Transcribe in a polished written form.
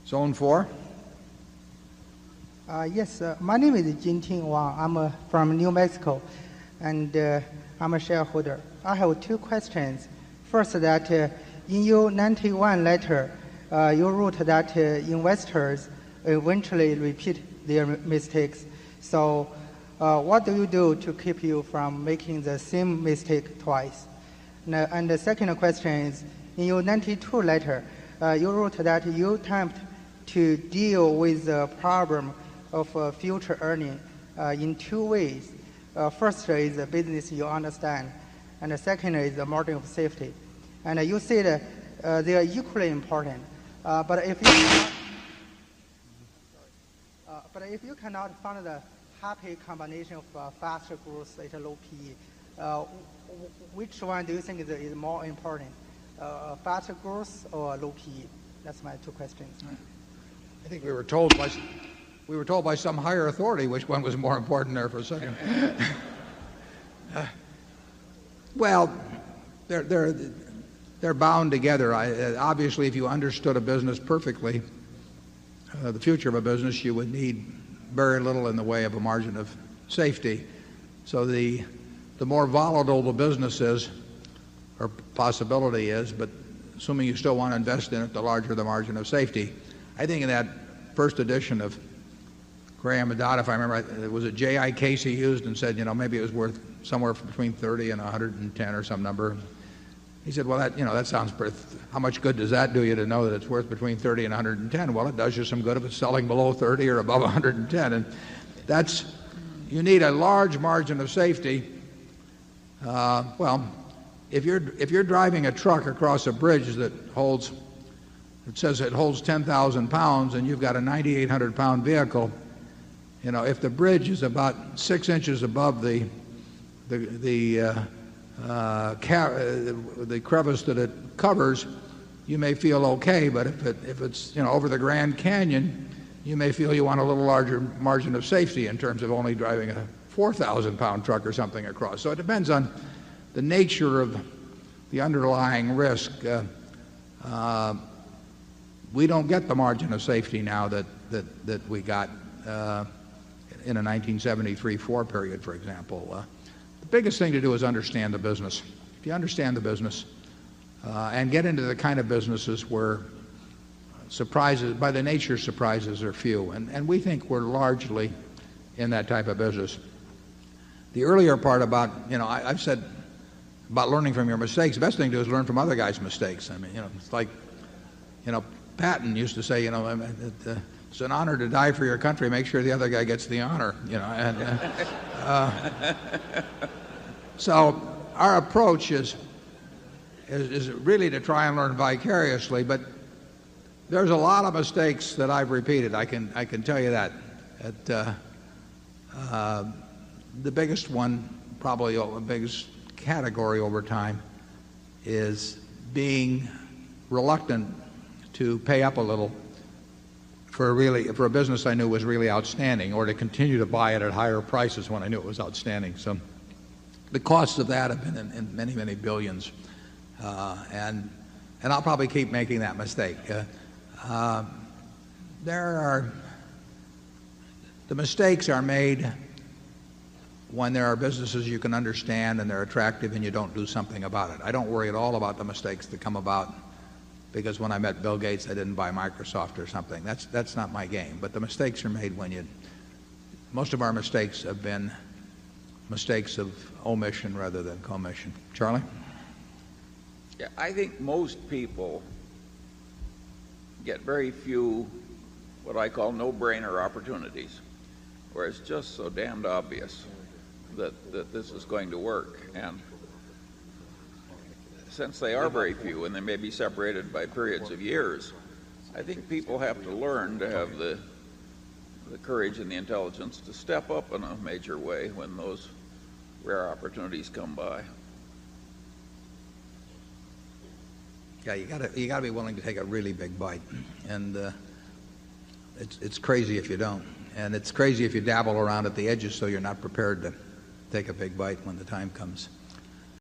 Zone 4. Yes, my name is Jinting Wang. I'm from New Mexico, and I'm a shareholder. I have two questions. First, that in your 91 letter, you wrote that investors eventually repeat their mistakes. So what do you do to keep you from making the same mistake twice? And the second question is, in your 92 letter, you wrote that you attempt to deal with the problem of future earning in two ways. First is the business you understand, and the second is the margin of safety. And you said they are equally important. But if you cannot find the happy combination of faster growth at a low PE, which one do you think is more important, faster growth or low PE? That's my two questions. I think we were told by some higher authority which one was more important there for a second. Well, they're bound together. Obviously, if you understood a business perfectly, the future of a business, you would need very little in the way of a margin of safety. So the more volatile the business is, or possibility is, but assuming you still want to invest in it, the larger the margin of safety. I think in that first edition of Graham and Dodd, if I remember, it was a J.I. Casey used and said, maybe it was worth somewhere between 30 and 110 or some number. He said, well, that sounds pretty, how much good does that do you to know that it's worth between 30 and 110? Well, it does you some good if it's selling below 30 or above 110. And you need a large margin of safety. Well, if you're driving a truck across a bridge that says it holds 10,000 pounds and you've got a 9,800 pound vehicle, if the bridge is about 6 inches above the crevice that it covers, you may feel okay. But if it's over the Grand Canyon, you may feel you want a little larger margin of safety in terms of only driving a 4,000 pound truck or something across. So it depends on the nature of the underlying risk. We don't get the margin of safety now that we got in a 1973-4 period, for example. The biggest thing to do is understand the business. If you understand the business and get into the kind of businesses where surprises, by the nature, surprises are few, and we think we're largely in that type of business. The earlier part about, I've said about learning from your mistakes, the best thing to do is learn from other guys' mistakes. I mean, it's like, Patton used to say, it's an honor to die for your country. Make sure the other guy gets the honor, So our approach is really to try and learn vicariously, but there's a lot of mistakes that I've repeated. I can tell you that. The biggest one, probably the biggest category over time, is being reluctant to pay up a little for a business I knew was really outstanding, or to continue to buy it at higher prices when I knew it was outstanding. So the costs of that have been in many, many billions, and I'll probably keep making that mistake. The mistakes are made when there are businesses you can understand and they're attractive and you don't do something about it. I don't worry at all about the mistakes that come about because when I met Bill Gates, I didn't buy Microsoft or something. That's not my game. But the mistakes are made when most of our mistakes have been mistakes of omission rather than commission. Charlie? Yeah, I think most people get very few what I call no-brainer opportunities, where it's just so damned obvious that this is going to work. And since they are very few and they may be separated by periods of years, I think people have to learn to have the courage and the intelligence to step up in a major way when those rare opportunities come by. Yeah, you gotta be willing to take a really big bite, and it's crazy if you don't, and it's crazy if you dabble around at the edges so you're not prepared to take a big bite when the time comes.